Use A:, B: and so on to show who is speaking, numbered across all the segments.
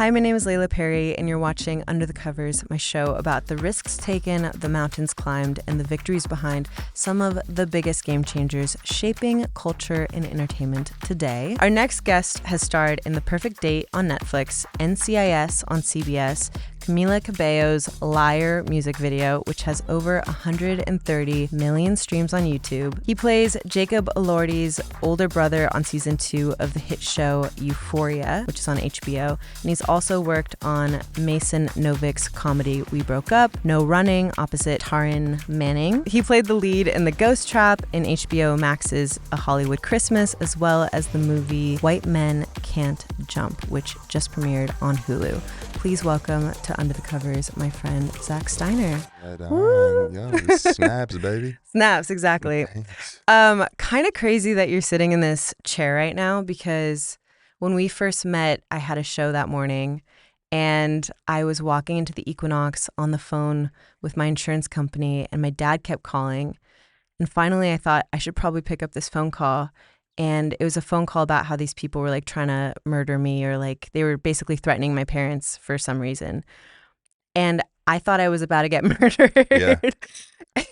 A: Hi, my name is Layla Perry, and you're watching Under the Covers, my show about the risks taken, the mountains climbed, and the victories behind some of the biggest game changers shaping culture and entertainment today. Our next guest has starred in The Perfect Date on Netflix, NCIS on CBS, Camila Cabello's Liar music video, which has over 130 million streams on YouTube. He plays Jacob Elordi's older brother on season 2 of the hit show Euphoria, which is on HBO, and he's also worked on Mason Novick's comedy We Broke Up, No Running, opposite Taryn Manning. He played the lead in The Ghost Trap in HBO Max's A Hollywood Christmas, as well as the movie White Men Can't Jump, which just premiered on Hulu. Please welcome to Under the Covers, my friend Zak Steiner.
B: Yo, snaps, baby.
A: Snaps, exactly. Kind of crazy that you're sitting in this chair right now, because when we first met, I had a show that morning and I was walking into the Equinox on the phone with my insurance company, and my dad kept calling. And finally I thought I should probably pick up this phone call. And it was a phone call about how these people were like trying to murder me, or like they were basically threatening my parents for some reason. And I thought I was about to get murdered.
B: Yeah. I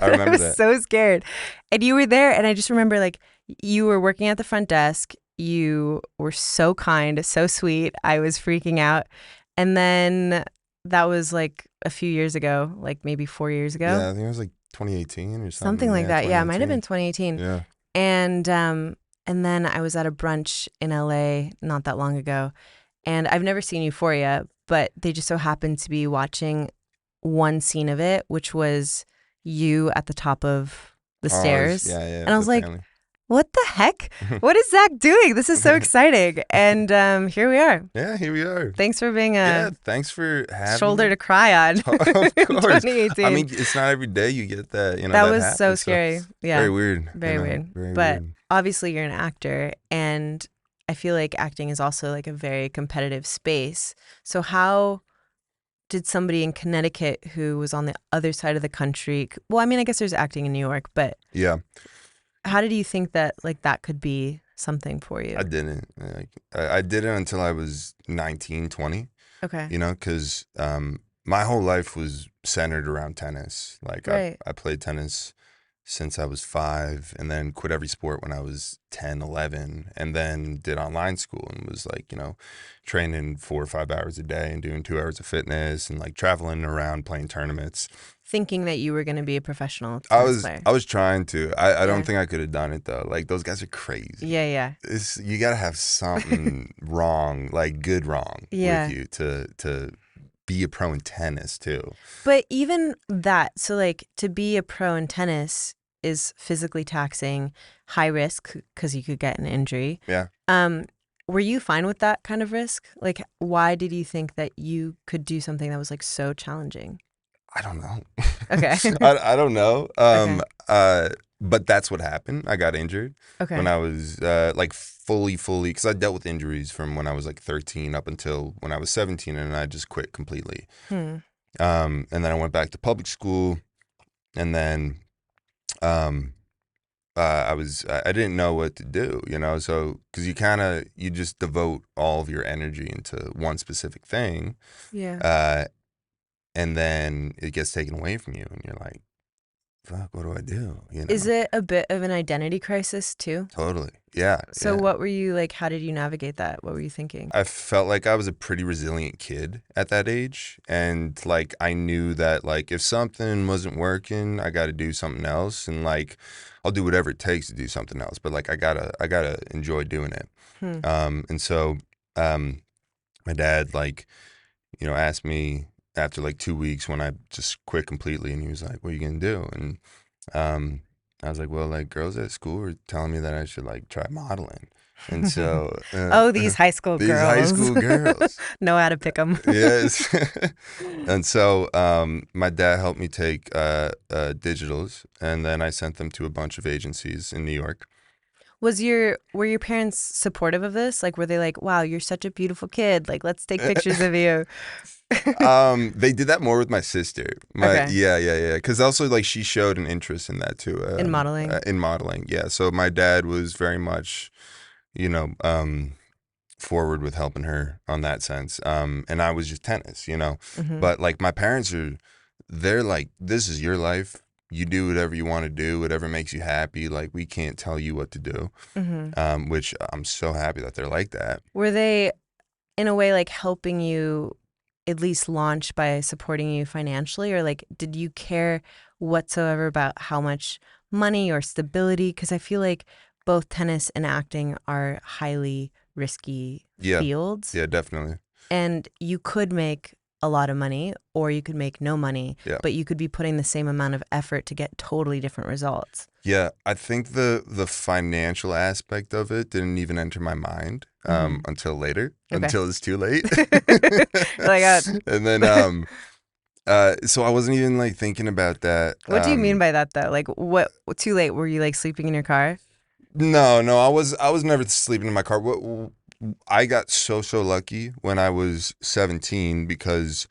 B: remember
A: I was
B: that.
A: so scared. And you were there, and I just remember like you were working at the front desk. You were so kind, so sweet. I was freaking out. And then that was like a few years ago, like maybe 4 years ago.
B: Yeah, I think it was like 2018 or something.
A: Something like that. Yeah, it might have been 2018.
B: Yeah.
A: And then I was at a brunch in LA not that long ago, and I've never seen Euphoria, but they just so happened to be watching one scene of it, which was you at the top of the stairs.
B: Yeah.
A: And I was like, what the heck? What is Zak doing? This is so exciting. And here we are.
B: Yeah, here we are.
A: Thanks for being
B: thanks for having
A: shoulder
B: me.
A: to cry on.
B: Of course.
A: 2018.
B: I mean, it's not every day you get that.
A: That was
B: happens,
A: so scary. Yeah.
B: Very weird.
A: Very weird.
B: Very
A: but
B: weird.
A: obviously you're an actor, and I feel like acting is also like a very competitive space. So how did somebody in Connecticut who was on the other side of the country, well, I mean, I guess there's acting in New York, but
B: Yeah.
A: how did you think that like that could be something for you?
B: I didn't. I did it until I was 19, 20.
A: Okay.
B: Because my whole life was centered around tennis. Like
A: Right.
B: I played tennis since I was 5, and then quit every sport when I was 10, 11, and then did online school and was like, training 4 or 5 hours a day and doing 2 hours of fitness and like traveling around playing tournaments.
A: Thinking that you were going to be a professional tennis player.
B: I was trying to. I don't think I could have done it though. Like those guys are crazy.
A: Yeah.
B: You got to have something wrong, like good wrong with you to be a pro in tennis too.
A: But even that, so like to be a pro in tennis is physically taxing, high risk because you could get an injury.
B: Yeah.
A: Were you fine with that kind of risk? Like, why did you think that you could do something that was like so challenging?
B: I don't know.
A: Okay.
B: I don't know.
A: Okay.
B: But that's what happened. I got injured when I was like fully, because I dealt with injuries from when I was like 13 up until when I was 17, and I just quit completely. And then I went back to public school, and then I didn't know what to do, so because you just devote all of your energy into one specific thing.
A: Yeah.
B: And then it gets taken away from you, and you're like, fuck, what do I do?
A: Is it a bit of an identity crisis too?
B: Totally. Yeah.
A: So
B: yeah.
A: what were you like, how did you navigate that? What were you thinking?
B: I felt like I was a pretty resilient kid at that age. And like, I knew that like, if something wasn't working, I got to do something else. And like, I'll do whatever it takes to do something else. But like, I gotta enjoy doing it. And so my dad like, asked me after like 2 weeks when I just quit completely, and he was like, what are you going to do? And I was like, well, like girls at school were telling me that I should like try modeling. And so
A: these high school girls.
B: These high school girls.
A: Know how to pick them.
B: Yes. And so my dad helped me take digitals, and then I sent them to a bunch of agencies in New York.
A: Were your parents supportive of this? Like, were they like, wow, you're such a beautiful kid, like let's take pictures of you?
B: They did that more with my sister. Yeah. Because also like she showed an interest in that too.
A: In modeling?
B: In modeling, yeah. So my dad was very much, forward with helping her on that sense. And I was just tennis,
A: Mm-hmm.
B: but like my parents they're like, this is your life. You do whatever you want to do, whatever makes you happy. Like, we can't tell you what to do.
A: Mm-hmm.
B: Which I'm so happy that they're like that.
A: Were they, in a way, like helping you at least launch by supporting you financially? Or like, did you care whatsoever about how much money or stability? Because I feel like both tennis and acting are highly risky
B: Yeah.
A: fields.
B: Yeah, definitely.
A: And you could make a lot of money or you could make no money,
B: Yeah.
A: but you could be putting the same amount of effort to get totally different results.
B: Yeah, I think the financial aspect of it didn't even enter my mind until later,
A: Okay.
B: until it's too late.
A: Like,
B: And then so I wasn't even like thinking about that.
A: what do you mean by that though? Like, what, too late? Were you like sleeping in your car?
B: No, I was never sleeping in my car. I got so lucky when I was 17 because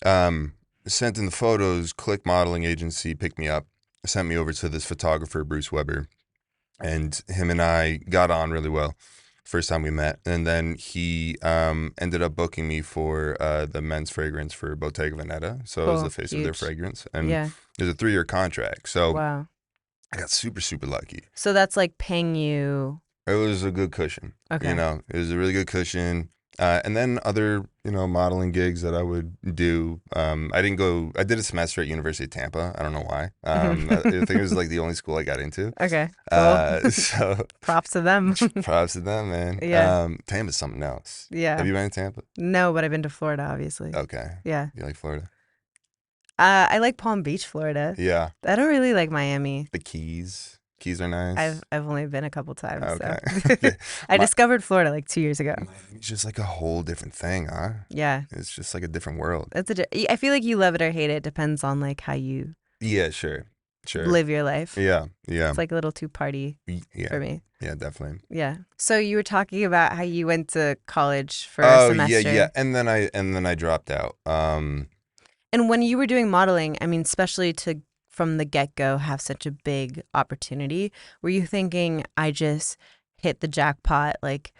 B: sent in the photos, Click Modeling Agency picked me up, sent me over to this photographer, Bruce Weber, and him and I got on really well first time we met. And then he ended up booking me for the men's fragrance for Bottega Veneta. So I was
A: Cool.
B: the face of their
A: Huge.
B: fragrance. And
A: Yeah.
B: it was a 3-year contract. So
A: Wow.
B: I got super lucky.
A: So that's like paying you.
B: It was a good cushion.
A: Okay.
B: It was a really good cushion. And then other, modeling gigs that I would do. I did a semester at University of Tampa. I don't know why. I think it was like the only school I got into.
A: Okay. Cool.
B: So
A: Props to them.
B: props to them, man.
A: Yeah.
B: Tampa's something else.
A: Yeah.
B: Have you been to Tampa?
A: No, but I've been to Florida, obviously.
B: Okay.
A: Yeah.
B: You like Florida?
A: I like Palm Beach, Florida.
B: Yeah.
A: I don't really like Miami.
B: The Keys. Keys are nice.
A: I've only been a couple times.
B: Okay.
A: So. I discovered Florida like 2 years ago.
B: It's just like a whole different thing, huh?
A: Yeah.
B: It's just like a different world.
A: I feel like you love it or hate it. It depends on like how you
B: Yeah, sure.
A: live your life.
B: Yeah.
A: It's like a little too party
B: Yeah.
A: for me.
B: Yeah, definitely.
A: Yeah. So you were talking about how you went to college for a semester.
B: Yeah. And then I dropped out.
A: And when you were doing modeling, I mean, especially to from the get-go have such a big opportunity, were you thinking, I just hit the jackpot, like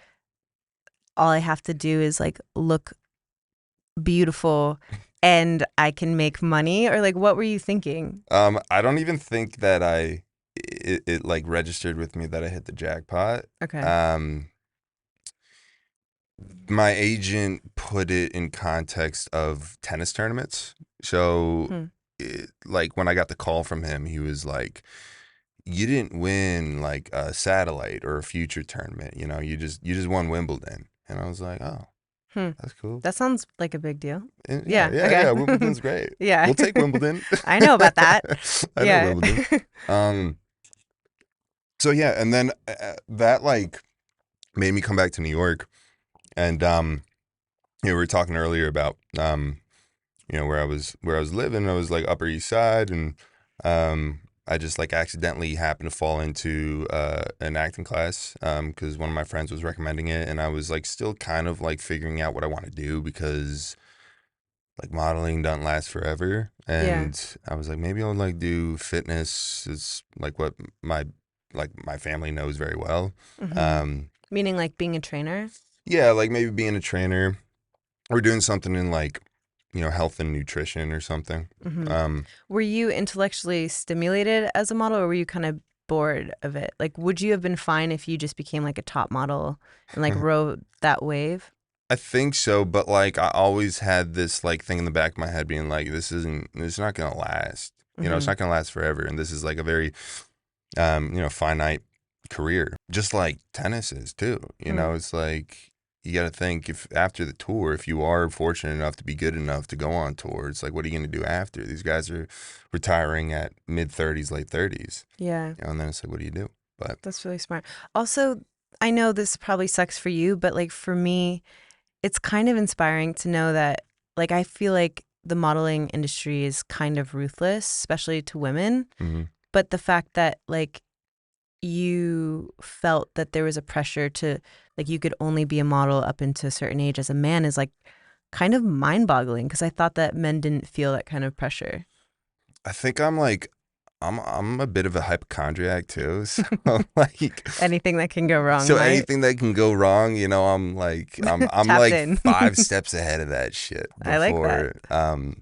A: all I have to do is like look beautiful and I can make money? Or like what were you thinking?
B: I don't even think that it like registered with me that I hit the jackpot.
A: Okay.
B: My agent put it in context of tennis tournaments. So like when I got the call from him, he was like, you didn't win like a satellite or a future tournament, you just won Wimbledon. And I was like, oh, that's cool.
A: That sounds like a big deal.
B: And
A: Yeah. Okay.
B: Yeah, Wimbledon's great.
A: Yeah.
B: We'll take Wimbledon.
A: I know about that.
B: I know Wimbledon. So yeah, and then that like made me come back to New York. And we were talking earlier about where I was living. I was like Upper East Side, and I just like accidentally happened to fall into an acting class because one of my friends was recommending it, and I was like still kind of like figuring out what I want to do because like modeling doesn't last forever, and I was like maybe I'll like do fitness. It's like what my family knows very well.
A: Meaning like being a trainer?
B: Yeah, like maybe being a trainer or doing something in like, health and nutrition or something.
A: Were you intellectually stimulated as a model or were you kind of bored of it? Like, would you have been fine if you just became like a top model and like rode that wave?
B: I think so, but like I always had this like thing in the back of my head being like, it's not going to last. It's not going to last forever. And this is like a very, finite career, just like tennis is too. It's like, you got to think if after the tour, if you are fortunate enough to be good enough to go on tour, it's like, what are you going to do after? These guys are retiring at mid-30s, late 30s.
A: Yeah.
B: And then it's like, what do you do? But
A: that's really smart. Also, I know this probably sucks for you, but like for me, it's kind of inspiring to know that like I feel like the modeling industry is kind of ruthless, especially to women. But the fact that like you felt that there was a pressure to like you could only be a model up into a certain age as a man is like kind of mind-boggling because I thought that men didn't feel that kind of pressure.
B: I think I'm like I'm a bit of a hypochondriac too, so like
A: Anything that can go wrong
B: so
A: might.
B: anything that can go wrong, I'm
A: Tapped
B: like
A: in.
B: 5 steps ahead of that shit
A: I like that.
B: before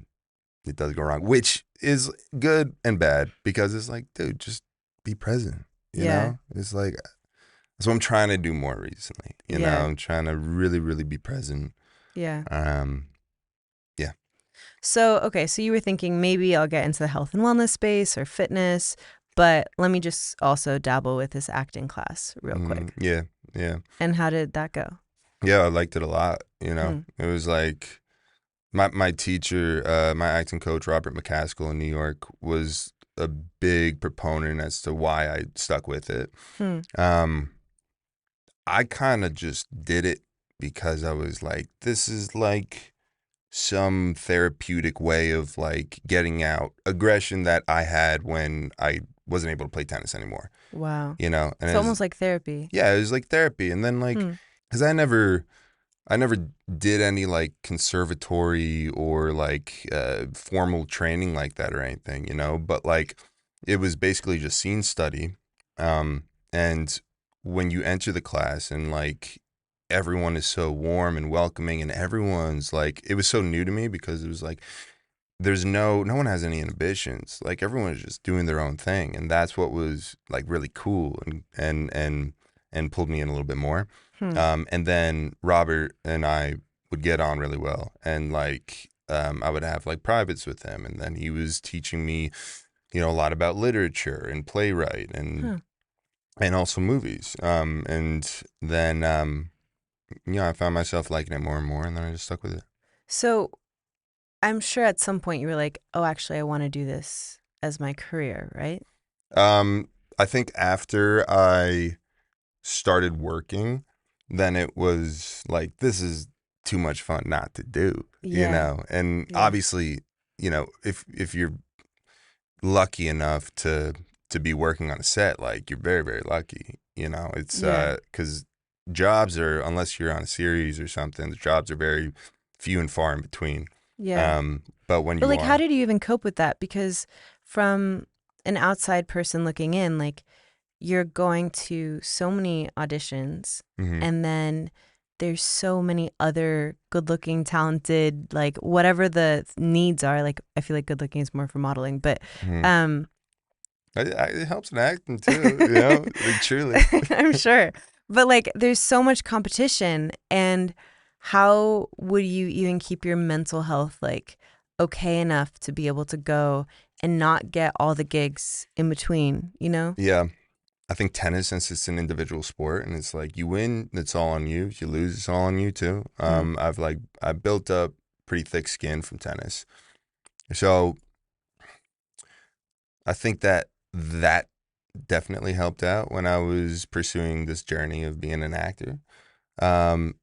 B: it does go wrong, which is good and bad because it's like, dude, just be present.
A: Yeah.
B: It's like that's what I'm trying to do more recently.
A: Yeah.
B: I'm trying to really, really be present.
A: Yeah.
B: Um, yeah.
A: So, okay, so you were thinking maybe I'll get into the health and wellness space or fitness, but let me just also dabble with this acting class real quick.
B: Yeah. Yeah.
A: And how did that go?
B: Yeah. I liked it a lot.
A: Hmm.
B: It was like my teacher, my acting coach, Robert McCaskill in New York, was a big proponent as to why I stuck with it.
A: Hmm.
B: I kind of just did it because I was like, this is like some therapeutic way of like getting out aggression that I had when I wasn't able to play tennis anymore,
A: Wow.
B: and
A: It's almost like therapy.
B: yeah, it was like therapy. And then like,
A: Hmm.
B: cause I never did any like conservatory or like formal training like that or anything, but like it was basically just scene study. And when you enter the class and like everyone is so warm and welcoming and everyone's like, it was so new to me because it was like, there's no one has any inhibitions. Like everyone is just doing their own thing. And that's what was like really cool and pulled me in a little bit more.
A: Hmm.
B: And then Robert and I would get on really well. And like, I would have like privates with him. And then he was teaching me, a lot about literature and playwright
A: Huh.
B: and also movies. And then, I found myself liking it more and more. And then I just stuck with it.
A: So I'm sure at some point you were like, oh, actually, I want to do this as my career, right?
B: I think after I started working, then it was like, this is too much fun not to do,
A: Yeah.
B: And
A: Yeah.
B: obviously, if you're lucky enough to be working on a set, like you're very, very lucky, It's
A: Yeah.
B: because jobs are, unless you're on a series or something, the jobs are very few and far in between.
A: Yeah.
B: But when
A: But
B: you
A: like, how
B: are,
A: did you even cope with that? Because from an outside person looking in, like, you're going to so many auditions
B: mhm,
A: and then there's so many other good looking, talented, like whatever the needs are. Like, I feel like good looking is more for modeling, but
B: mhm.
A: um
B: It helps in acting too, like truly.
A: I'm sure. But like there's so much competition, and how would you even keep your mental health like okay enough to be able to go and not get all the gigs in between, you know?
B: Yeah. I think tennis, since it's an individual sport and it's like you win, it's all on you. If you lose, it's all on you too.
A: Hmm.
B: I built up pretty thick skin from tennis. So I think that definitely helped out when I was pursuing this journey of being an actor. Um,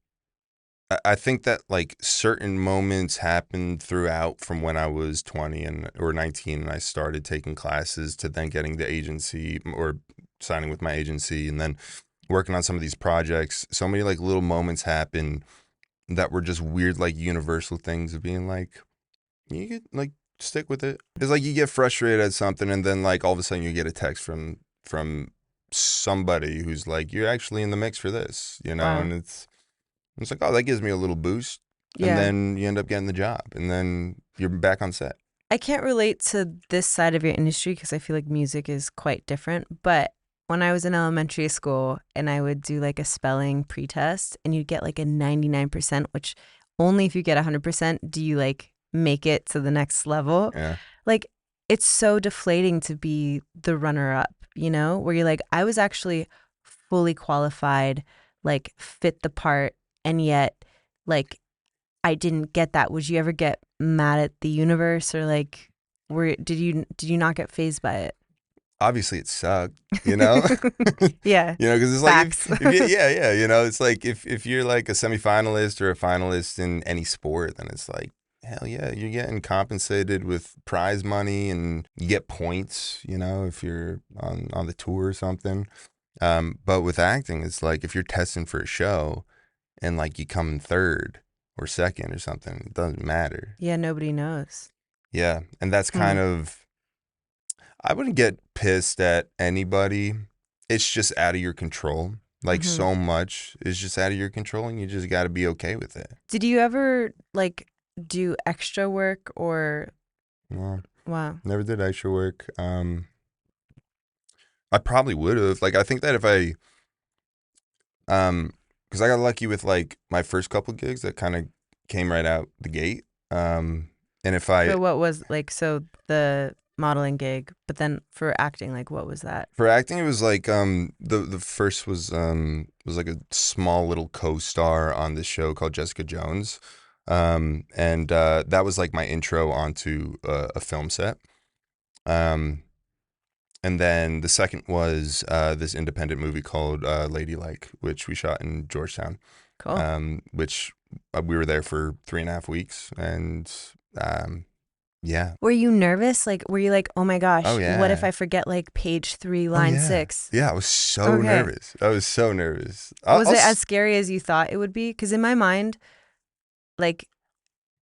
B: I think that like certain moments happened throughout from when I was 20 or 19 and I started taking classes to then getting the agency or signing with my agency and then working on some of these projects. So many like little moments happen that were just weird, like universal things of being like, you could like stick with it. It's like you get frustrated at something and then like all of a sudden you get a text from somebody who's like, you're actually in the mix for this,
A: Wow.
B: and it's like, oh, that gives me a little boost. And
A: Yeah.
B: then you end up getting the job and then you're back on set.
A: I can't relate to this side of your industry because I feel like music is quite different. But when I was in elementary school and I would do like a spelling pretest and you'd get like a 99%, which only if you get 100% do you like make it to the next level.
B: Yeah.
A: Like it's so deflating to be the runner up, you know, where you're like, I was actually fully qualified, like fit the part, and yet like I didn't get that. Would you ever get mad at the universe or like did you not get phased by it?
B: Obviously it sucked, you know?
A: Yeah.
B: Because it's like
A: Facts.
B: if you, yeah, it's like if you're like a semifinalist or a finalist in any sport, then it's like, hell yeah, you're getting compensated with prize money and you get points, if you're on the tour or something. But with acting, it's like if you're testing for a show and like you come in third or second or something, it doesn't matter.
A: Yeah, nobody knows.
B: Yeah, and that's
A: Hmm.
B: kind of I wouldn't get pissed at anybody. It's just out of your control. Like
A: Hmm.
B: so much is just out of your control, and you just got to be okay with it.
A: Did you ever like do extra work or
B: Well,
A: wow?
B: never did extra work. I probably would have. Like, I think that if I, because I got lucky with like my first couple gigs that kind of came right out the gate. And if I,
A: So what was like so the modeling gig, but then for acting, like what was that?
B: for acting, it was like the first was like a small little co-star on this show called Jessica Jones, and that was like my intro onto a film set. Um, and then the second was this independent movie called Ladylike, which we shot in Georgetown,
A: Cool.
B: which we were there for 3.5 weeks, and um, yeah.
A: Were you nervous? Like, were you like, oh my
B: Oh
A: gosh, what if
B: yeah.
A: I forget like page 3,
B: Oh
A: line
B: yeah.
A: 6?
B: Yeah, I was so
A: Okay.
B: nervous. I was so nervous.
A: Was it as scary as you thought it would be? Because in my mind, like,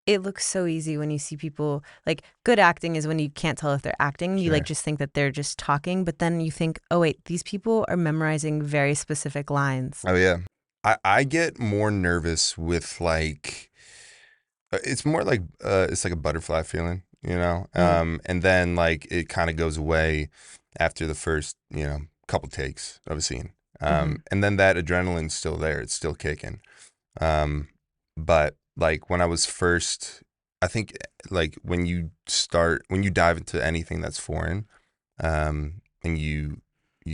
A: it looks so easy when you see people like good acting is when you can't tell if they're acting. You like
B: Sure.
A: just think that they're just talking, but then you think, oh wait, these people are memorizing very specific lines.
B: Oh yeah. I get more nervous with like it's more like it's like a butterfly feeling, you know?
A: Mm,
B: And then like it kind of goes away after the first, couple takes of a scene.
A: mm-hmm,
B: And then that adrenaline's still there. It's still kicking. Um, but like when I was first, I think like when you dive into anything that's foreign, and you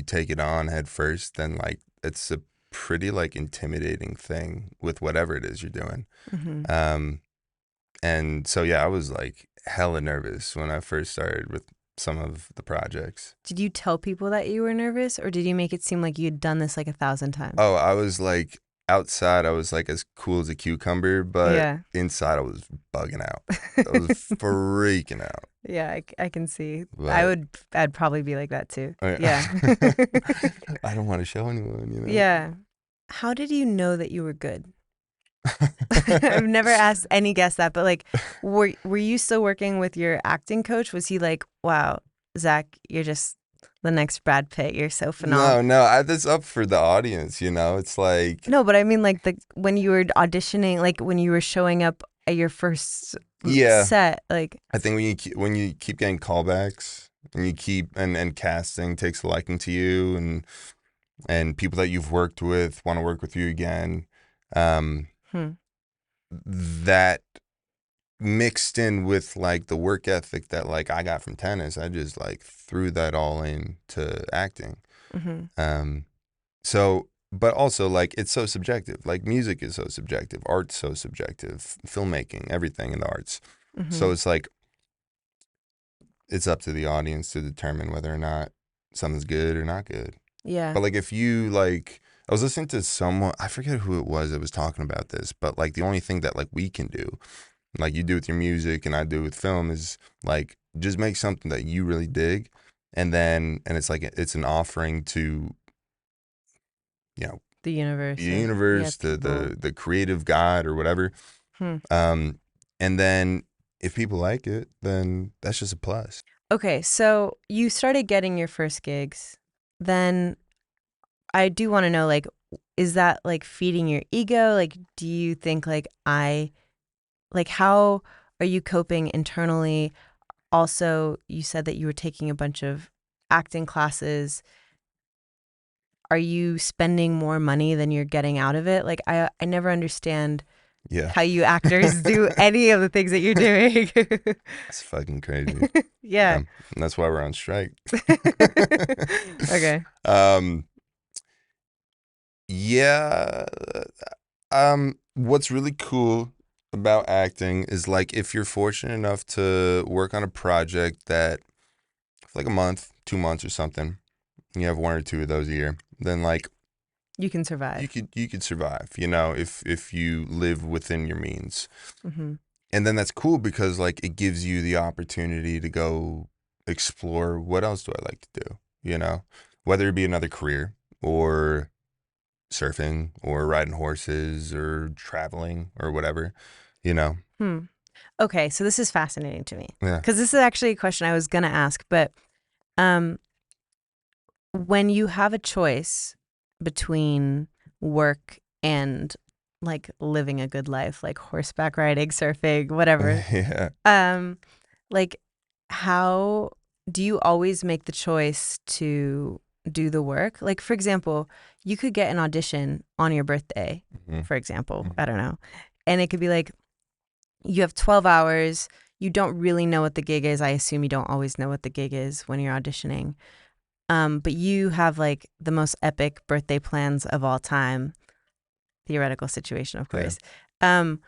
B: take it on head first, then like it's a pretty like intimidating thing with whatever it is you're doing.
A: mm-hmm.
B: Um, and so yeah, I was like hella nervous when I first started with some of the projects.
A: Did you tell people that you were nervous, or did you make it seem like you'd done this like 1,000 times?
B: Oh, I was like outside, I was like as cool as a cucumber, but
A: Yeah.
B: inside I was bugging out. I was freaking out.
A: Yeah, I can see.
B: But
A: I'd probably be like that too.
B: I
A: Yeah.
B: I don't want to show anyone.
A: Yeah. How did you know that you were good? I've never asked any guest that, but like, were you still working with your acting coach? Was he like, wow, Zach, you're just the next Brad Pitt. You're so phenomenal.
B: No, that's up for the audience. It's like,
A: No, but I mean like the when you were auditioning, like when you were showing up at your first
B: yeah.
A: set, like
B: I think when you keep getting callbacks and you keep and casting takes a liking to you, and people that you've worked with want to work with you again, um,
A: hmm,
B: that mixed in with like the work ethic that like I got from tennis, I just like threw that all into acting.
A: mm-hmm,
B: Um, so, but also like it's so subjective. Like music is so subjective, art's so subjective, filmmaking, everything in the arts.
A: mm-hmm.
B: So it's like it's up to the audience to determine whether or not something's good or not good.
A: Yeah.
B: But like if you like, I was listening to someone, I forget who it was that was talking about this, but like the only thing that like we can do, like you do with your music and I do with film, is like just make something that you really dig, and it's like it's an offering to, you know,
A: The
B: the
A: universe or yeah,
B: universe, the
A: people.
B: the the creative God or whatever.
A: Hmm.
B: Um, and then if people like it, then that's just a plus.
A: Okay, so you started getting your first gigs. Then I do want to know, like, is that like feeding your ego? Like, do you think like, how are you coping internally? Also, you said that you were taking a bunch of acting classes. Are you spending more money than you're getting out of it? Like, I never understand
B: Yeah.
A: how you actors do any of the things that you're doing.
B: It's fucking crazy.
A: Yeah.
B: Yeah. And that's why we're on strike.
A: Okay.
B: um, yeah. What's really cool about acting is like if you're fortunate enough to work on a project that for like a month, 2 months or something, you have one or two of those a year, then like
A: You can survive.
B: you could survive, if you live within your means.
A: Hmm.
B: And then that's cool because like it gives you the opportunity to go explore what else do I like to do, whether it be another career or surfing or riding horses or traveling or whatever, you know.
A: Hmm. Okay, so this is fascinating to me
B: Yeah.
A: because this is actually a question I was going to ask, but Um, when you have a choice between work and like living a good life, like horseback riding, surfing, whatever,
B: Yeah.
A: um, like how do you always make the choice to do the work? Like, for example, you could get an audition on your birthday,
B: Mhm.
A: for example,
B: Mhm.
A: I don't know. And it could be like, you have 12 hours. You don't really know what the gig is. I assume you don't always know what the gig is when you're auditioning. But you have like the most epic birthday plans of all time, theoretical situation, of
B: Yeah.
A: course. Um,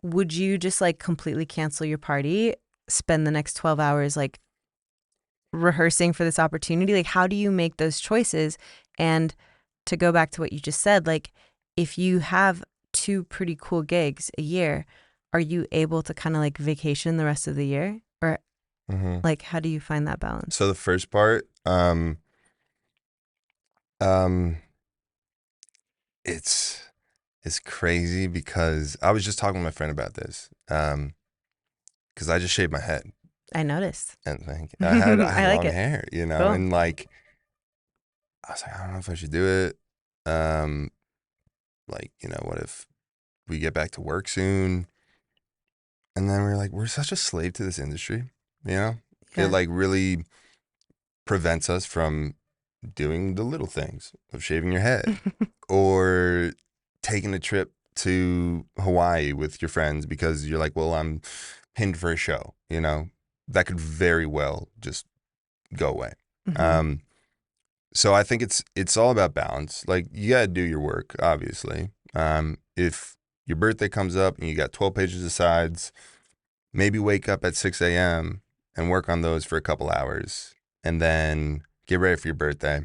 A: would you just like completely cancel your party, spend the next 12 hours like rehearsing for this opportunity? Like, how do you make those choices? And to go back to what you just said, like, if you have two pretty cool gigs a year, are you able to kind of like vacation the rest of the year? Or
B: Hmm.
A: like, how do you find that
B: So
A: balance?
B: the first part, um, it's it's crazy because I was just talking with my friend about this. Because I just shaved my head
A: I noticed.
B: and like I had
A: I like
B: long
A: it.
B: hair,
A: Cool.
B: and like I was like, I don't know if I should do it. Um, like, what if we get back to work soon? And then we're like, we're such a slave to this industry, you know? It
A: Yeah.
B: like really prevents us from doing the little things of shaving your head or taking a trip to Hawaii with your friends because you're like, well, I'm pinned for a show, that could very well just go away.
A: Hmm.
B: Um, so I think it's all about balance. Like you gotta do your work, obviously. If your birthday comes up and you got 12 pages of sides, maybe wake up at 6 a.m. and work on those for a couple hours and then get ready for your birthday.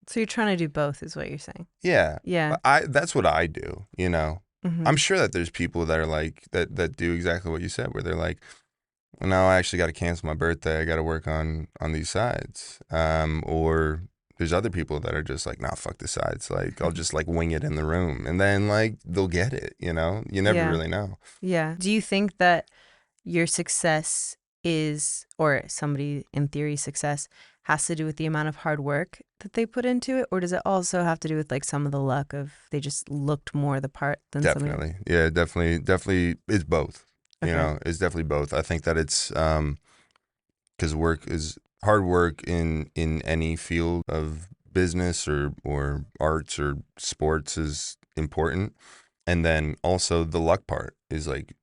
A: So you're trying to do both, is what you're saying.
B: Yeah.
A: Yeah.
B: That's what I do. I'm
A: Hmm.
B: sure that there's people that are like that do exactly what you said, where they're like, well, no, I actually got to cancel my birthday. I got to work on these sides. Or there's other people that are just like, nah, fuck the sides. Like, I'll just like wing it in the room, and then like they'll get it. You never
A: Yeah.
B: really know.
A: Yeah. Do you think that your success is, or somebody in theory success, has to do with the amount of hard work that they put into it? Or does it also have to do with like some of the luck of they just looked more the part than somebody else?
B: Definitely, yeah, definitely. It's both.
A: Okay.
B: It's definitely both. I think that it's because work is hard work in any field of business or arts or sports is important, and then also the luck part is like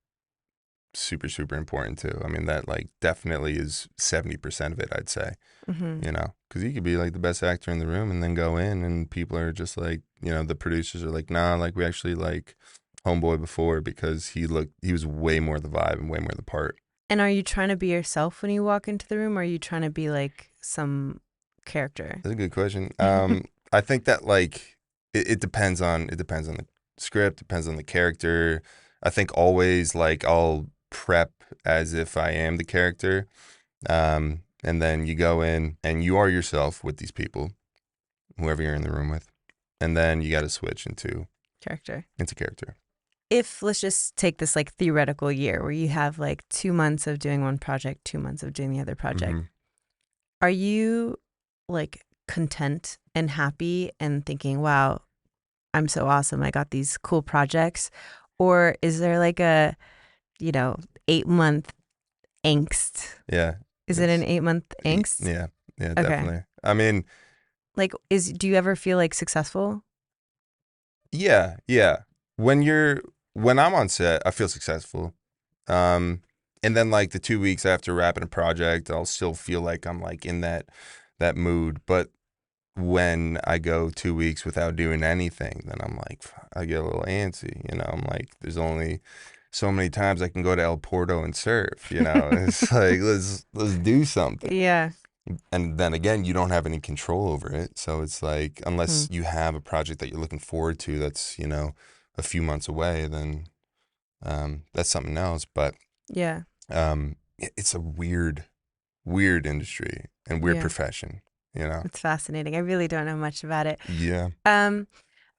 B: super super important too. I mean that like definitely is 70% of it, I'd say.
A: Hmm.
B: Because you could be like the best actor in the room and then go in and people are just like, the producers are like, nah, like we actually like Homeboy before because he was way more the vibe and way more the part.
A: And are you trying to be yourself when you walk into the room, or are you trying to be like some character?
B: That's a good question. I think that like it depends on the script, depends on the character. I think always like I'll prep as if I am the character. And then you go in and you are yourself with these people, whoever you're in the room with. And then you got to switch
A: Character.
B: into character.
A: If let's just take this like theoretical year where you have like 2 months of doing one project, 2 months of doing the other project,
B: Hmm.
A: are you like content and happy and thinking, wow, I'm so awesome. I got these cool projects? Or is there like a, you know, 8 month angst?
B: Yeah.
A: Is it an
B: It's
A: 8 month angst?
B: yeah, yeah,
A: Okay.
B: definitely. I mean,
A: Like, do you ever feel like successful?
B: yeah, yeah. When I'm on set, I feel successful. Um, and then like the 2 weeks after wrapping a project, I'll still feel like I'm like in that mood. But when I go 2 weeks without doing anything, then I'm like, I get a little antsy. I'm like, there's only so many times I can go to El Porto and surf. It's like let's do something.
A: Yeah.
B: And then again, you don't have any control over it. So it's like,
A: Hmm.
B: unless you have a project that you're looking forward to that's, a few months away, then that's something else. But
A: Yeah.
B: it's a weird industry and weird
A: Yeah.
B: profession.
A: It's fascinating. I really don't know much about it.
B: Yeah.
A: Um,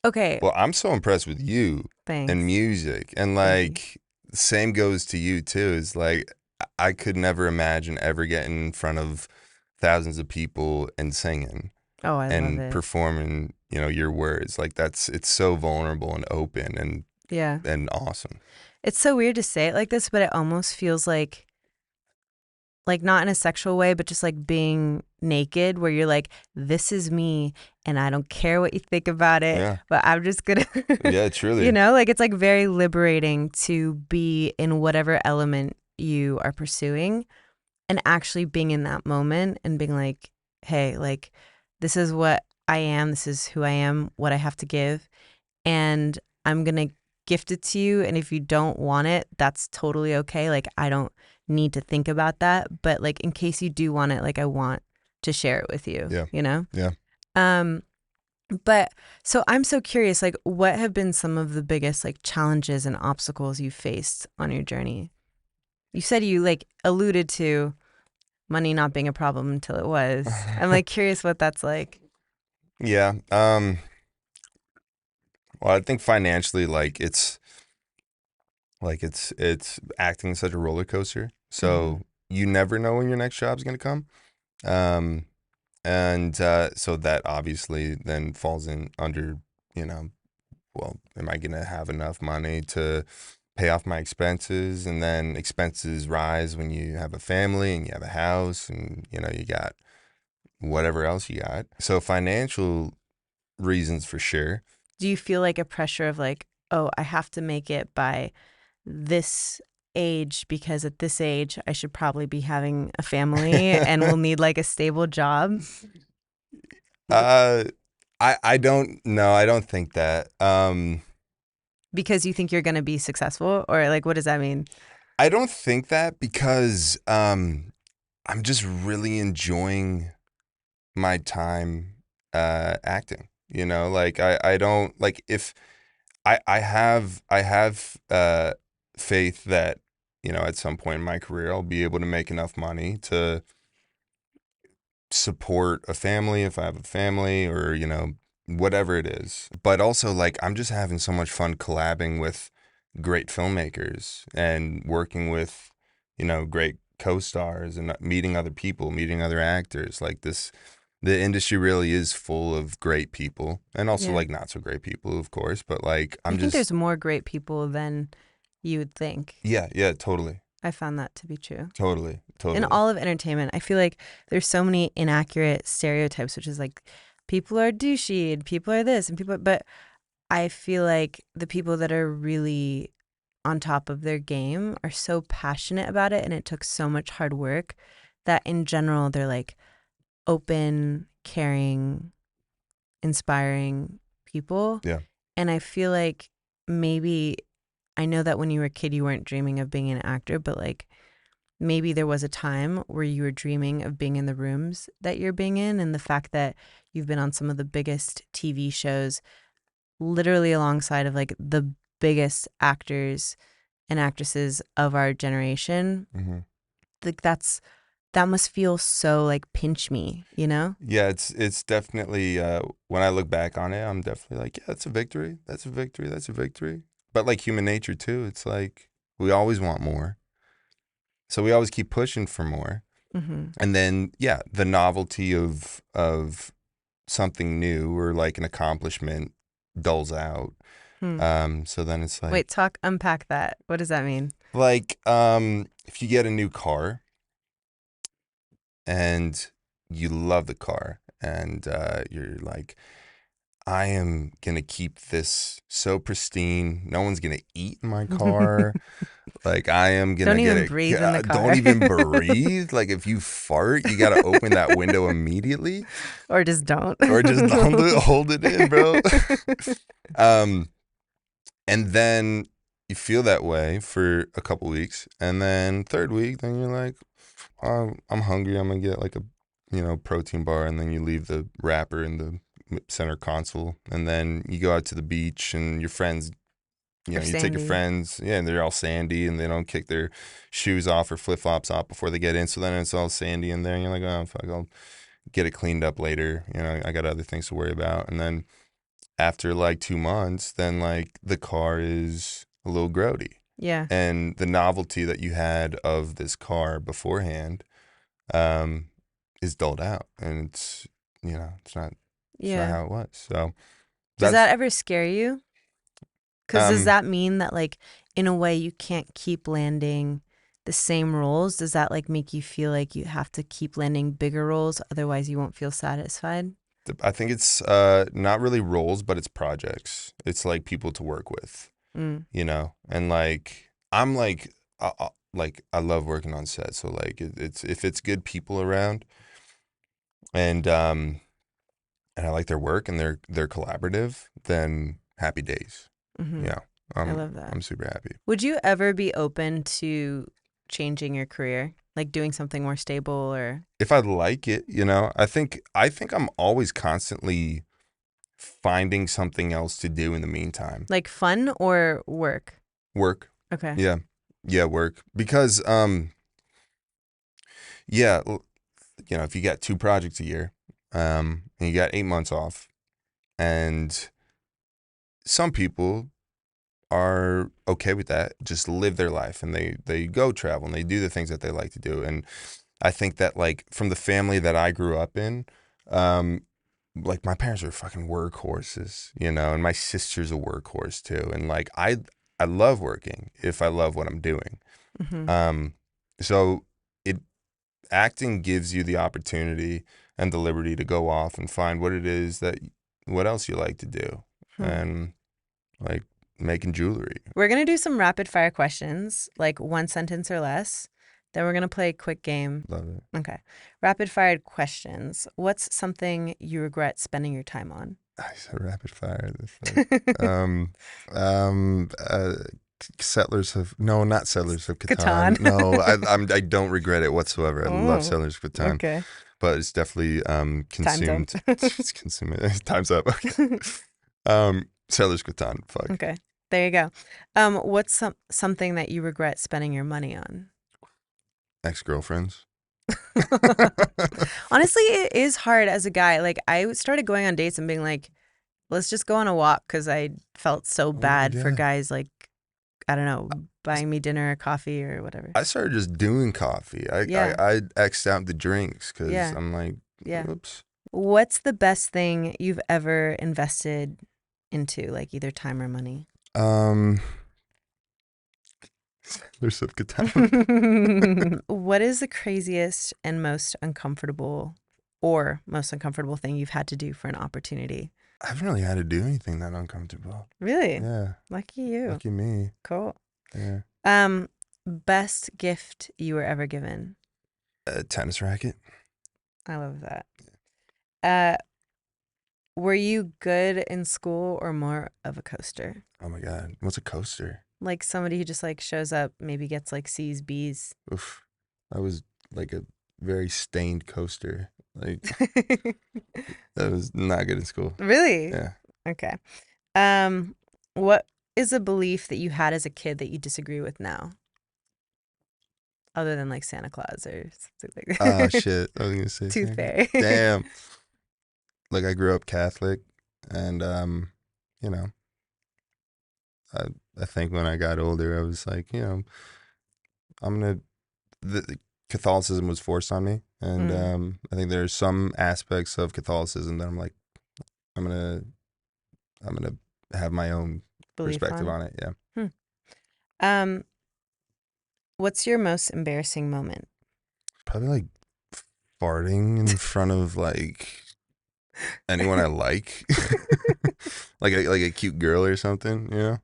A: okay.
B: Well, I'm so impressed with you and
A: Thanks.
B: music. And
A: Thank you.
B: like, same goes to you too. Is like, I could never imagine ever getting in front of thousands of people and singing
A: Oh, I love
B: and
A: it.
B: performing, your words. Like it's so vulnerable and open
A: Yeah.
B: and awesome.
A: It's so weird to say it like this, but it almost feels like not in a sexual way, but just like being naked where you're like, this is me and I don't care what you think about it,
B: Yeah.
A: but I'm just gonna,
B: Yeah, truly.
A: like it's like very liberating to be in whatever element you are pursuing and actually being in that moment and being like, hey, like this is what I am, this is who I am, what I have to give, and I'm gonna gift it to you. And if you don't want it, that's totally okay. Like I don't need to think about that. But like in case you do want it, like I want to share it with you,
B: Yeah.
A: you know?
B: Yeah.
A: Um, but so I'm so curious, like what have been some of the biggest like challenges and obstacles you faced on your journey? You said you like alluded to money not being a problem until it was. I'm like curious what that's like.
B: Yeah. Well, I think financially, it's acting such a roller coaster.
A: Mm-hmm.
B: So you never know when your next job's gonna come. Um, and so that obviously then falls in under, well, am I gonna have enough money to pay off my expenses? And then expenses rise when you have a family and you have a house and you got whatever else you got. So financial reasons for sure.
A: Do you feel like a pressure of like, oh, I have to make it by this age because at this age I should probably be having a family and will need like a stable job
B: uh, I don't know. I don't think that.
A: because you think you're going to be successful, or like what does that mean?
B: I don't think that because I'm just really enjoying my time acting. Like I don't like if I have faith that at some point in my career I'll be able to make enough money to support a family if I have a family or whatever it is. But also like I'm just having so much fun collabing with great filmmakers and working with great co-stars and meeting other people, meeting other actors. Like the industry really is full of great people and also
A: Yeah.
B: like not so great people, of course, but like
A: I
B: I'm
A: think
B: just
A: there's more great people than you would think.
B: yeah, totally.
A: I found that to be true.
B: Totally.
A: In
B: Totally.
A: all of entertainment, I feel like there's so many inaccurate stereotypes, which is like people are douchey and people are this and people, but I feel like the people that are really on top of their game are so passionate about it and it took so much hard work that in general they're like open, caring, inspiring people.
B: Yeah.
A: And I feel like maybe I know that when you were a kid you weren't dreaming of being an actor, but like maybe there was a time where you were dreaming of being in the rooms that you're being in, and the fact that you've been on some of the biggest TV shows literally alongside of like the biggest actors and actresses of our generation,
B: Hmm.
A: like that must feel so like pinch me, you know?
B: Yeah, it's definitely when I look back on it, I'm definitely like, yeah, that's a victory. That's a victory. That's a victory. But like human nature too, it's like we always want more. So we always keep pushing for more.
A: Mm-hmm.
B: And then yeah, the novelty of something new or like an accomplishment dulls out.
A: Hmm.
B: So then it's
A: Wait,
B: like
A: unpack that. What does that mean?
B: if you get a new car and you love the car and you're like, I am gonna keep this so pristine. No one's gonna eat in my car. Like I am
A: Don't
B: gonna get
A: even
B: it.
A: breathe in the
B: Don't
A: car.
B: even breathe. Like if you fart, you gotta open that window immediately,
A: Or just don't.
B: or just don't hold it in, bro. um, and then you feel that way for a couple weeks, and then third week, then you're like, oh, I'm hungry. I'm gonna get like a protein bar, and then you leave the wrapper in the center console, and then you go out to the beach, and your friends,
A: Or
B: you take your
A: sandy.
B: friends, yeah, and they're all sandy, and they don't kick their shoes off or flip flops off before they get in, so then it's all sandy in there, and you're like, oh fuck, I'll get it cleaned up later. I got other things to worry about, and then after like 2 months, then like the car is a little grody,
A: Yeah.
B: and the novelty that you had of this car beforehand, um, is dulled out, and it's not
A: Yeah.
B: how it was. So
A: Does
B: that's
A: that ever scare you? Because does
B: um
A: that mean that, like, in a way, you can't keep landing the same roles? Does that, like, make you feel like you have to keep landing bigger roles? Otherwise, you won't feel satisfied?
B: I think it's not really roles, but it's projects. It's like people to work with,
A: Mm.
B: and like I'm like I love working on set. So like it's if it's good people around, and I like their work and they're collaborative, then happy days.
A: Hmm.
B: Yeah,
A: I
B: I'm
A: love that.
B: I'm super happy.
A: Would you ever be open to changing your career? Like doing something more stable or
B: If I like it, I think I'm always constantly finding something else to do in the meantime.
A: like fun or work?
B: Work.
A: Okay.
B: Yeah. Yeah, work. Because yeah, if you got 2 projects a year, and you got 8 months off, and some people are okay with that, just live their life, and they go travel and they do the things that they like to do. And I think that, like, from the family that I grew up in, um, like, my parents are fucking workhorses, and my sister's a workhorse too. And like I love working if I love what I'm doing.
A: Hmm.
B: Um, so it acting gives you the opportunity and the liberty to go off and find what else you like to do,
A: Hmm.
B: and like making jewelry.
A: We're going to do some rapid fire questions, like one sentence or less. Then we're going to play a quick game.
B: Love it.
A: Okay. Rapid fire questions. What's something you regret spending your time on?
B: I said rapid fire. This like um um uh Settlers of no, not Settlers of
A: Catan.
B: Catan. No, I don't regret it whatsoever. I love
A: Oh,
B: Settlers of Catan,
A: okay.
B: but it's definitely
A: Time's up.
B: consumed. It's consumed. Time's up. Okay. Settlers of Catan. Fuck.
A: Okay. There you go. What's something that you regret spending your money on?
B: Ex-girlfriends.
A: Honestly, it is hard as a guy. Like, I started going on dates and being like, let's just go on a walk because I felt so
B: Oh
A: bad for
B: yeah.
A: guys, like, I don't know, buying me dinner or coffee or whatever.
B: I started just doing coffee. I I,
A: Yeah.
B: I X'd out the drinks because
A: Yeah.
B: I'm like,
A: Yeah.
B: oops.
A: What's the best thing you've ever invested into, like either time or money?
B: Um, Settlers of Catan.
A: What is the craziest and most uncomfortable thing you've had to do for an opportunity?
B: I haven't really had to do anything that uncomfortable.
A: Really?
B: Yeah,
A: Lucky you.
B: lucky me.
A: Cool.
B: Yeah.
A: Best gift you were ever given?
B: A tennis racket.
A: I love that. Uh, were you good in school or more of a coaster?
B: Oh my God. What's a coaster?
A: Like somebody who just like shows up, maybe gets like C's, B's.
B: Oof. I was like a very stained coaster. Like, that was not good in school.
A: Really?
B: Yeah.
A: Okay. What is a belief that you had as a kid that you disagree with now? Other than like Santa Claus or something like
B: Oh
A: that.
B: shit. I was gonna say
A: Tooth
B: something.
A: fairy.
B: Damn. Like, I grew up Catholic, and you know, I I think when I got older, I was like, I'm gonna the Catholicism was forced on me, and
A: Mm,
B: I think there's some aspects of Catholicism that I'm like, I'm gonna I'm gonna have my own
A: belief
B: perspective
A: on.
B: on it. Yeah,
A: Hmm. Um, what's your most embarrassing moment?
B: probably like farting in front of like anyone I like, like a cute girl or something.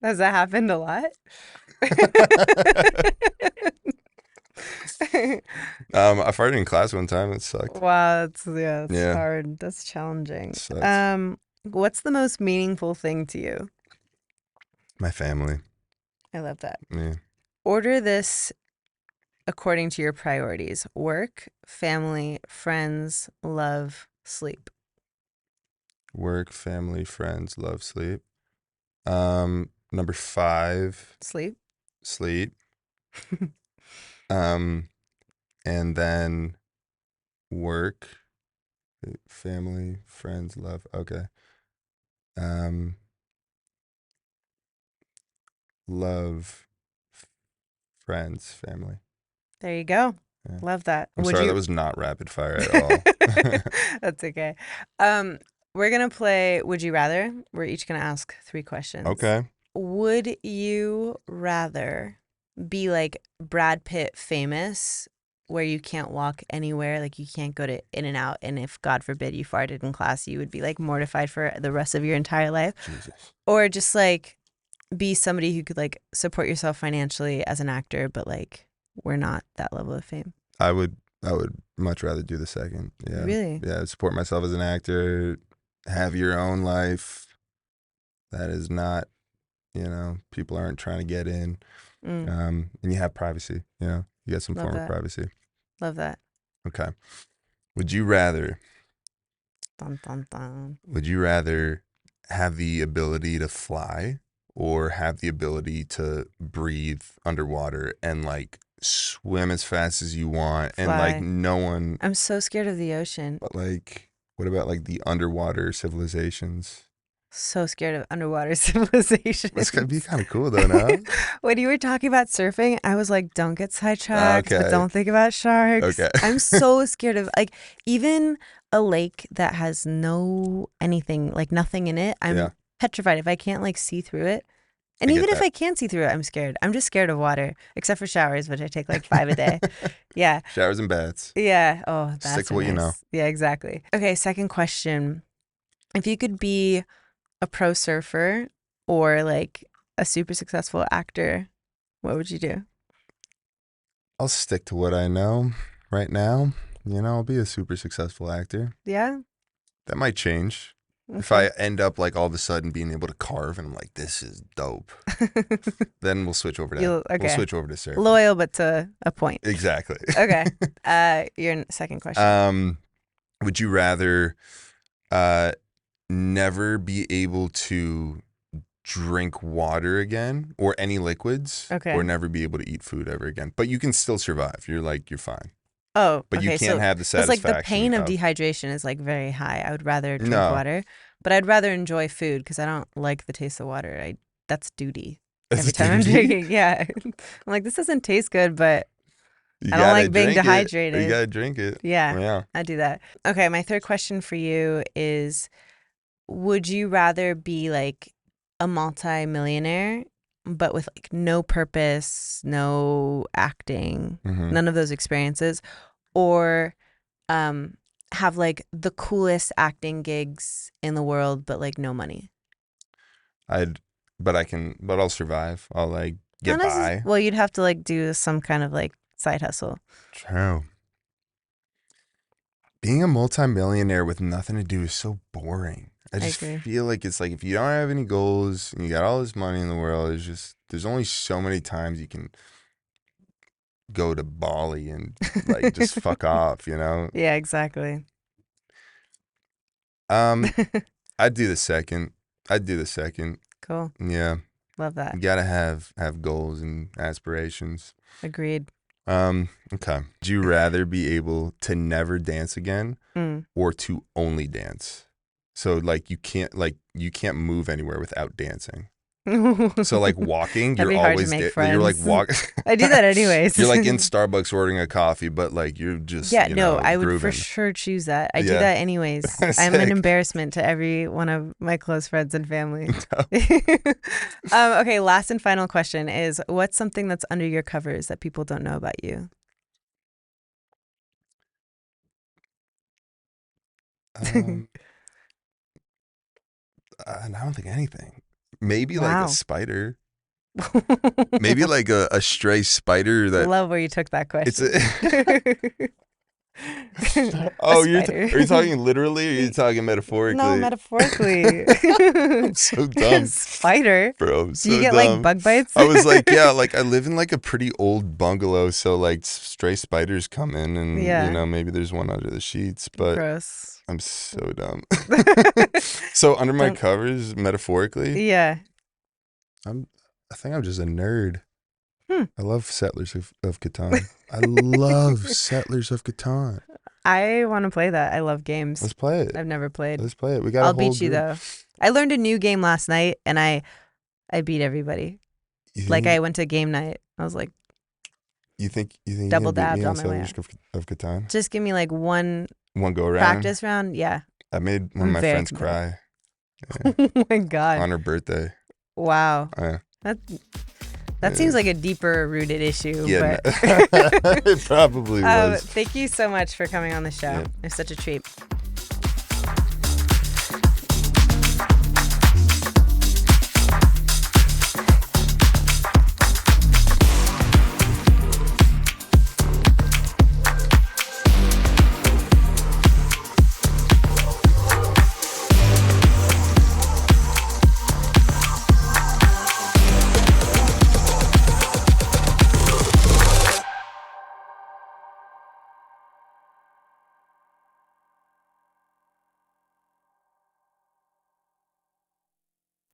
A: Has that happened a lot?
B: I farted in class one time. It sucked.
A: Wow, that's
B: Yeah,
A: hard. That's
B: it
A: challenging.
B: sucked.
A: What's the most meaningful thing to you?
B: My family.
A: I love that.
B: Yeah,
A: Order this according to your priorities: work, family, friends, love, sleep.
B: work, family, friends, love, sleep. Number 5,
A: Sleep?
B: sleep. Um, and then work, family, friends, love. Okay. Um, love, friends, family.
A: There you go.
B: Yeah.
A: Love that.
B: I'm
A: Would
B: sorry,
A: you?
B: that was not rapid fire at all.
A: That's okay. We're gonna play Would You Rather. We're each gonna ask 3 questions.
B: Okay.
A: Would you rather be like Brad Pitt famous, where you can't walk anywhere, like you can't go to In and Out, and if God forbid you farted in class, you would be like mortified for the rest of your entire life,
B: Jesus.
A: or just like be somebody who could like support yourself financially as an actor, but like we're not that level of fame?
B: I would much rather do the second. Yeah.
A: Really?
B: Yeah, support myself as an actor, have your own life. That is not, people aren't trying to get in. And you have privacy, you get some
A: Love
B: form of
A: that.
B: privacy.
A: Love that.
B: Okay. Would you rather
A: Dun, dun, dun.
B: have the ability to fly or have the ability to breathe underwater and like swim as fast as you want and like
A: Fly.
B: no one,
A: I'm so scared of the ocean.
B: but like what about like the underwater civilizations?
A: So scared of underwater civilizations.
B: That's gonna be kind of cool though, no?
A: When you were talking about surfing, I was like, don't get sidetracked, but
B: Okay.
A: don't think about sharks.
B: Okay.
A: I'm so scared of like even a lake that has no anything, like nothing in it. I'm
B: Yeah.
A: petrified if I can't like see through it. And
B: I get
A: even if
B: that.
A: I can see through it, I'm scared. I'm just scared of water, except for showers, which I take like 5 a day. Yeah.
B: Showers and baths.
A: Yeah. Oh, that's
B: Stick to what you know.
A: Yeah, exactly. Okay, second question. If you could be a pro surfer or like a super successful actor, what would you do?
B: I'll stick to what I know right now. I'll be a super successful actor.
A: Yeah.
B: That might change.
A: Okay.
B: If I end up like all of a sudden being able to carve and I'm like, this is dope, then we'll switch over to We'll switch over to surfing.
A: Loyal, but to a point.
B: Exactly.
A: Okay. Your second question.
B: Would you rather never be able to drink water again or any liquids,
A: Okay.
B: or never be able to eat food ever again? But you can still survive. You're fine.
A: Oh,
B: But
A: okay,
B: you can't have the satisfaction.
A: Because like the pain of dehydration is like very high. I would rather drink
B: No.
A: water, but I'd rather enjoy food because I don't like the taste of water. That's duty. Every time I'm drinking, yeah. I'm like, this doesn't taste good, but I don't like being dehydrated.
B: You gotta drink it.
A: Yeah, I do that. Okay, my third question for you is, would you rather be like a multi-millionaire, but with like no purpose, no acting, none of those experiences, or have like the coolest acting gigs in the world, but like no money?
B: But I'll survive. I'll like get by.
A: Well, you'd have to like do some kind of like side hustle.
B: True. Being a multimillionaire with nothing to do is so boring. I just feel like it's like if you don't have any goals and you got all this money in the world, it's just there's only so many times you can go to Bali and like just fuck off,
A: Yeah, exactly.
B: I'd do the second.
A: Cool.
B: Yeah.
A: Love that.
B: You gotta have goals and aspirations.
A: Agreed.
B: Okay. Would you rather be able to never dance again or to only dance? So like you can't move anywhere without dancing. So like walking, you're always you're like walking.
A: I do that anyways.
B: You're like in Starbucks ordering a coffee, but like you're just
A: I would
B: grooving.
A: For sure choose that. I do that anyways. I'm an embarrassment to every one of my close friends and family. Okay, last and final question is, what's something that's under your covers that people don't know about you?
B: I don't think anything. Maybe like a spider. Maybe like a stray spider that.
A: Love where you took that question.
B: Are you talking literally or are you talking metaphorically?
A: No, metaphorically.
B: I'm so dumb.
A: Spider?
B: Bro, I'm so
A: Do you get
B: dumb.
A: like bug bites?
B: I was like, yeah, like I live in like a pretty old bungalow, so like stray spiders come in and maybe there's one under the sheets, but
A: gross.
B: I'm so dumb. So under my covers, metaphorically,
A: yeah,
B: I think I'm just a nerd. I love Settlers of Catan. I love Settlers of Catan.
A: I want to play that. I love games.
B: Let's play it.
A: I've never played.
B: Let's play it. We got.
A: I'll beat you though. I learned a new game last night, and I beat everybody. Like I went to game night. I was like,
B: You think you
A: double
B: can beat
A: dabbed
B: me on
A: on my way
B: Celebration of Catan?
A: Just give me like one
B: One go around.
A: practice round. Yeah.
B: I made one of
A: I'm
B: my
A: very
B: friends
A: competitive.
B: cry
A: Oh my God.
B: on her birthday.
A: Wow. That seems like a deeper rooted issue.
B: Yeah,
A: But
B: it probably was.
A: thank you so much for coming on the show.
B: Yeah.
A: It's such a treat.